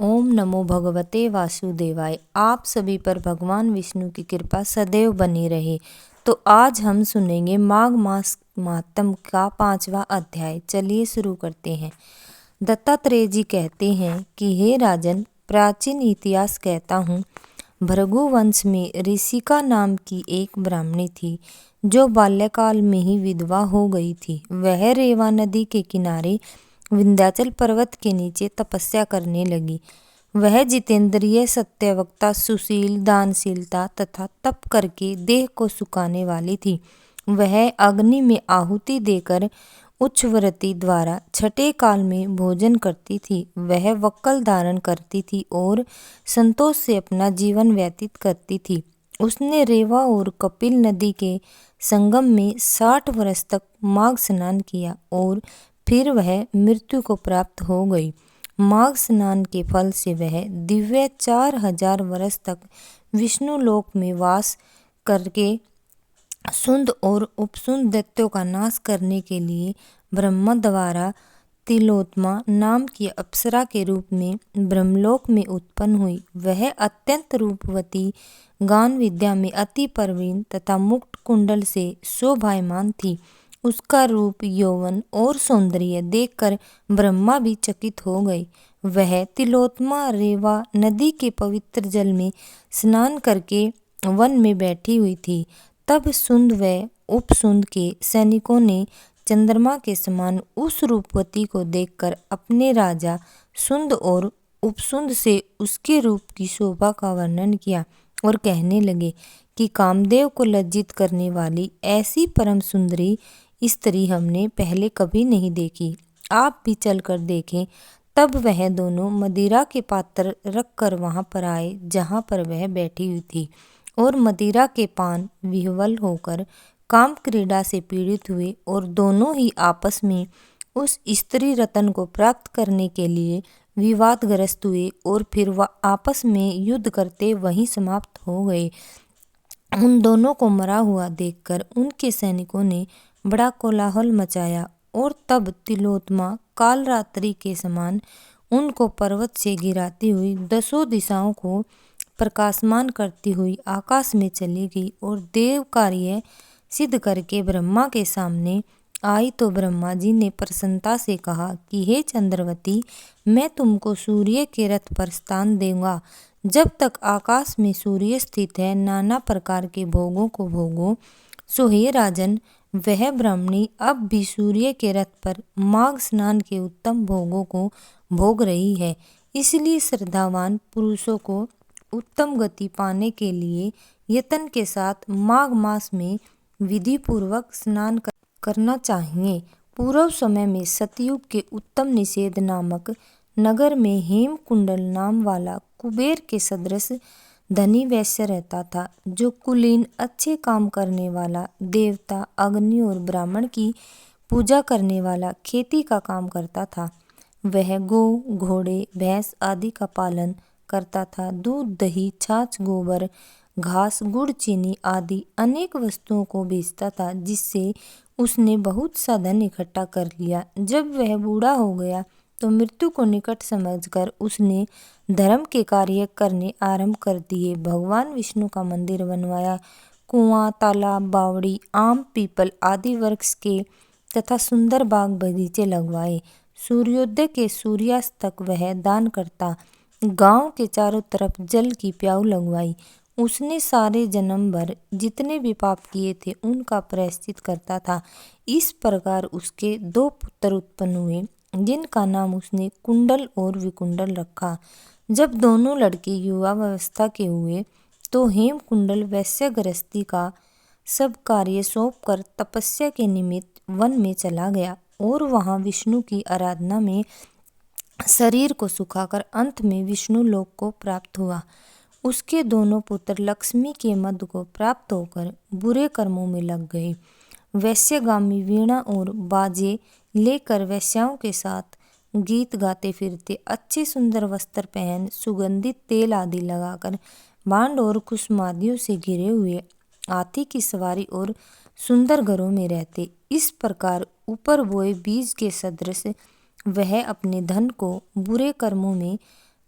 ओम नमो भगवते वासुदेवाय। आप सभी पर भगवान विष्णु की कृपा सदैव बनी रहे। तो आज हम सुनेंगे माघ मास महात्म का 5वां अध्याय। चलिए शुरू करते हैं। दत्तात्रेय जी कहते हैं कि हे राजन, प्राचीन इतिहास कहता हूँ, भृगु वंश में ऋषिका नाम की एक ब्राह्मणी थी जो बाल्यकाल में ही विधवा हो गई थी। वह रेवा नदी के किनारे विंध्याचल पर्वत के नीचे तपस्या करने लगी। वह जितेंद्रिय, सत्यवक्ता, सुशील, दानशीलता तथा तप करके देह को सुखाने वाली थी। वह अग्नि में आहुति देकर उच्छ्वरति द्वारा छठे काल में भोजन करती थी। वह वक्कल धारण करती थी और संतोष से अपना जीवन व्यतीत करती थी। उसने रेवा और कपिल नदी के संगम में 60 वर्ष तक माघ स्नान किया और फिर वह मृत्यु को प्राप्त हो गई। माघ स्नान के फल से वह दिव्य 4000 वर्ष तक विष्णु लोक में वास करके सुंद और उपसुंद दैत्यों का नाश करने के लिए ब्रह्मा द्वारा तिलोत्तमा नाम की अप्सरा के रूप में ब्रह्मलोक में उत्पन्न हुई। वह अत्यंत रूपवती, गान विद्या में अति प्रवीण तथा मुक्त कुंडल से शोभायमान थी। उसका रूप, यौवन और सौंदर्य देखकर ब्रह्मा भी चकित हो गए। वह तिलोत्तमा रेवा नदी के पवित्र जल में स्नान करके वन में बैठी हुई थी। तब सुंद व उपसुंद के सैनिकों ने चंद्रमा के समान उस रूपवती को देखकर अपने राजा सुंद और उपसुंद से उसके रूप की शोभा का वर्णन किया और कहने लगे कि कामदेव को लज्जित करने वाली ऐसी परम सुंदरी स्त्री हमने पहले कभी नहीं देखी। आप भी चलकर देखें। तब वह दोनों मदिरा के पात्र रखकर वहां पर आए जहां पर वह बैठी हुई थी और मदिरा के पान विह्वल होकर काम क्रीड़ा से पीड़ित हुए और दोनों ही आपस में उस स्त्री रत्न को प्राप्त करने के लिए विवादग्रस्त हुए और फिर वह आपस में युद्ध करते वहीं समाप्त हो गए। उन दोनों को मरा हुआ देखकर उनके सैनिकों ने बड़ा कोलाहल मचाया और तब तिलोत्तमा कालरात्रि के समान उनको पर्वत से गिराती हुई 10 दिशाओं को प्रकाशमान करती हुई आकाश में चली गई और देव कार्य सिद्ध करके ब्रह्मा के सामने आई। तो ब्रह्मा जी ने प्रसन्नता से कहा कि हे चंद्रवती, मैं तुमको सूर्य के रथ पर स्थान दूंगा। जब तक आकाश में सूर्य स्थित है, नाना प्रकार के भोगों को भोगो। सो हे राजन, वह ब्राह्मणी अब भी सूर्य के रथ पर माघ स्नान के उत्तम भोगों को भोग रही है। इसलिए श्रद्धावान पुरुषों को उत्तम गति पाने के लिए यत्न के साथ माघ मास में विधि पूर्वक स्नान करना चाहिए। पूर्व समय में सतयुग के उत्तम निषेध नामक नगर में हेम कुंडल नाम वाला कुबेर के सदृश धनी वैश्य रहता था, जो कुलीन, अच्छे काम करने वाला, देवता, अग्नि और ब्राह्मण की पूजा करने वाला खेती का काम करता था। वह गौ, घोड़े, भैंस आदि का पालन करता था। दूध, दही, छाछ, गोबर, घास, गुड़, चीनी आदि अनेक वस्तुओं को बेचता था, जिससे उसने बहुत सा धन इकट्ठा कर लिया। जब वह बूढ़ा हो गया तो मृत्यु को निकट समझकर उसने धर्म के कार्य करने आरंभ कर दिए। भगवान विष्णु का मंदिर बनवाया, कुआं, तालाब, बावड़ी, आम, पीपल आदि वृक्ष के तथा सुंदर बाग बगीचे लगवाए। सूर्योदय के सूर्यास्त तक वह दान करता। गांव के चारों तरफ जल की प्याऊ लगवाई। उसने सारे जन्म भर जितने भी पाप किए थे उनका प्रायश्चित करता था। इस प्रकार उसके 2 पुत्र उत्पन्न हुए, जिनका नाम उसने कुंडल और विकुंडल रखा। जब दोनों लड़के युवावस्था के हुए तो हेम कुंडल वैश्य गृहस्थी का सब कार्य सौंपकर तपस्या के निमित्त वन में चला गया और वहां विष्णु की आराधना में शरीर को सुखाकर अंत में विष्णु लोक को प्राप्त हुआ। उसके दोनों पुत्र लक्ष्मी के मद को प्राप्त होकर बुरे कर्मों में लग गए। वैश्यगामी वीणा और बाजे लेकर वैश्याओं के साथ गीत गाते फिरते, अच्छे सुंदर वस्त्र पहन, सुगंधित तेल आदि लगाकर, भांड और कुसुमादियों से घिरे हुए हाथी की सवारी और सुंदर घरों में रहते। इस प्रकार ऊपर बोए बीज के सदृश वह अपने धन को बुरे कर्मों में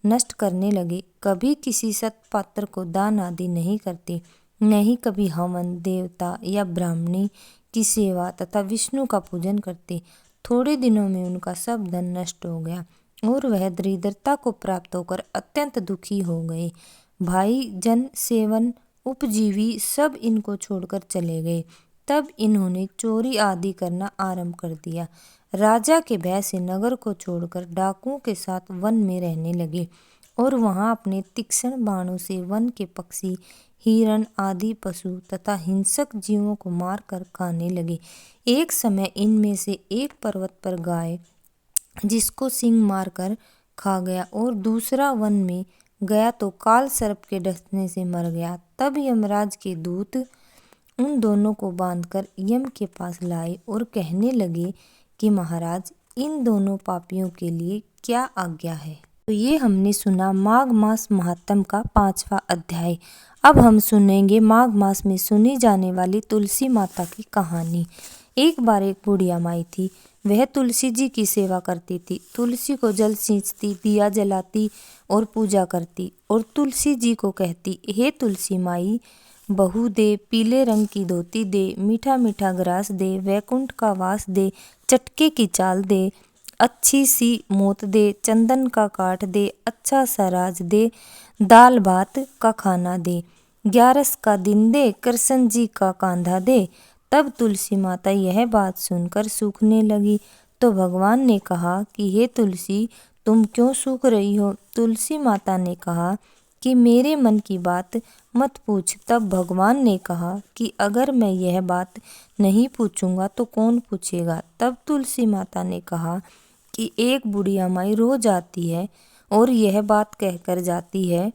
नष्ट करने लगे। कभी किसी सत्पात्र को दान आदि नहीं करते, न ही कभी हवन, देवता या ब्राह्मणी की सेवा तथा विष्णु का पूजन करते। थोड़े दिनों में उनका सब धन नष्ट हो गया और वह दरिद्रता को प्राप्त होकर अत्यंत दुखी हो गए। भाई, जन, सेवन, उपजीवी सब इनको छोड़कर चले गए। तब इन्होंने चोरी आदि करना आरंभ कर दिया। राजा के भय से नगर को छोड़कर डाकुओं के साथ वन में रहने लगे और वहां अपने तीक्ष्ण बाणों से वन के पक्षी, हिरण आदि पशु तथा हिंसक जीवों को मारकर खाने लगे। एक समय इनमें से एक पर्वत पर गाय, जिसको सिंह मारकर खा गया, और दूसरा वन में गया तो काल सर्प के डसने से मर गया। तब यमराज के दूत उन दोनों को बांधकर यम के पास लाए और कहने लगे कि महाराज, इन दोनों पापियों के लिए क्या आज्ञा है। तो ये हमने सुना माघ मास महात्म का 5वां अध्याय। अब हम सुनेंगे माघ मास में सुनी जाने वाली तुलसी माता की कहानी। एक बार एक बुढ़िया माई थी। वह तुलसी जी की सेवा करती थी। तुलसी को जल सींचती, दिया जलाती और पूजा करती, और तुलसी जी को कहती, हे तुलसी माई, बहू दे, पीले रंग की धोती दे, मीठा मीठा ग्रास दे, वैकुंठ का वास दे, चटके की चाल दे, अच्छी सी मोत दे, चंदन का काठ दे, अच्छा सा राज दे, दाल भात का खाना दे, 11 का दिन दे, कृष्ण जी का कांधा दे। तब तुलसी माता यह बात सुनकर सूखने लगी। तो भगवान ने कहा कि हे तुलसी, तुम क्यों सूख रही हो। तुलसी माता ने कहा कि मेरे मन की बात मत पूछ। तब भगवान ने कहा कि अगर मैं यह बात नहीं पूछूंगा तो कौन पूछेगा। तब तुलसी माता ने कहा कि एक बुढ़िया माई रोज आती है और यह बात कहकर जाती है,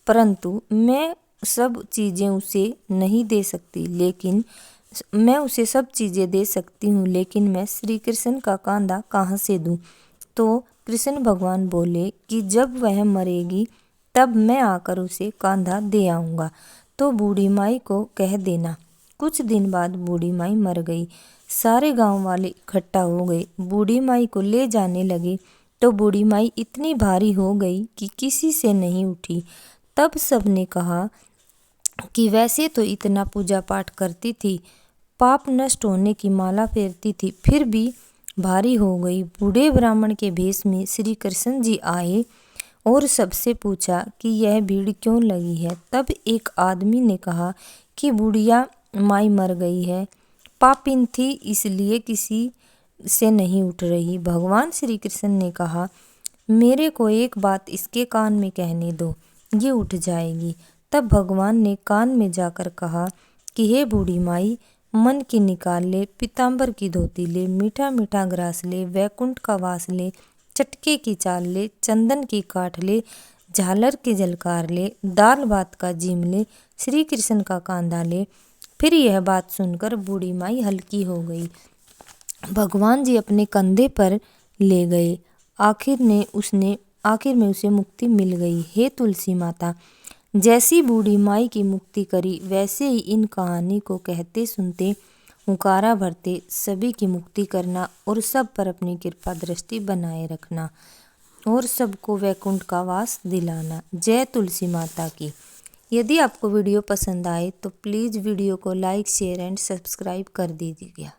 परंतु मैं सब चीज़ें उसे नहीं दे सकती, लेकिन मैं उसे सब चीज़ें दे सकती हूँ, लेकिन मैं श्री कृष्ण का कांधा कहाँ से दूँ। तो कृष्ण भगवान बोले कि जब वह मरेगी तब मैं आकर उसे कांधा दे आऊँगा, तो बूढ़ी माई को कह देना। कुछ दिन बाद बूढ़ी माई मर गई। सारे गांव वाले इकट्ठा हो गए, बूढ़ी माई को ले जाने लगे। तो बूढ़ी माई इतनी भारी हो गई कि किसी से नहीं उठी। तब सबने कहा कि वैसे तो इतना पूजा पाठ करती थी, पाप नष्ट होने की माला फेरती थी, फिर भी भारी हो गई। बूढ़े ब्राह्मण के भेष में श्री कृष्ण जी आए और सबसे पूछा कि यह भीड़ क्यों लगी है। तब एक आदमी ने कहा कि बुढ़िया माई मर गई है, पापिन थी, इसलिए किसी से नहीं उठ रही। भगवान श्री कृष्ण ने कहा, मेरे को एक बात इसके कान में कहने दो, ये उठ जाएगी। तब भगवान ने कान में जाकर कहा कि हे बूढ़ी माई, मन की निकाल ले, पीताम्बर की धोती ले, मीठा मीठा ग्रास ले, वैकुंठ का वास ले, चटके की चाल ले, चंदन की काठ ले, झालर के झलकार ले, दाल भात का जीम ले, श्री कृष्ण का कांधा ले। फिर यह बात सुनकर बूढ़ी माई हल्की हो गई। भगवान जी अपने कंधे पर ले गए। आखिर में उसे मुक्ति मिल गई। हे तुलसी माता, जैसी बूढ़ी माई की मुक्ति करी, वैसे ही इन कहानी को कहते सुनते हुंकारा भरते सभी की मुक्ति करना और सब पर अपनी कृपा दृष्टि बनाए रखना और सबको वैकुंठ का वास दिलाना। जय तुलसी माता की। यदि आपको वीडियो पसंद आए तो प्लीज़ वीडियो को लाइक, शेयर एंड सब्सक्राइब कर दीजिएगा।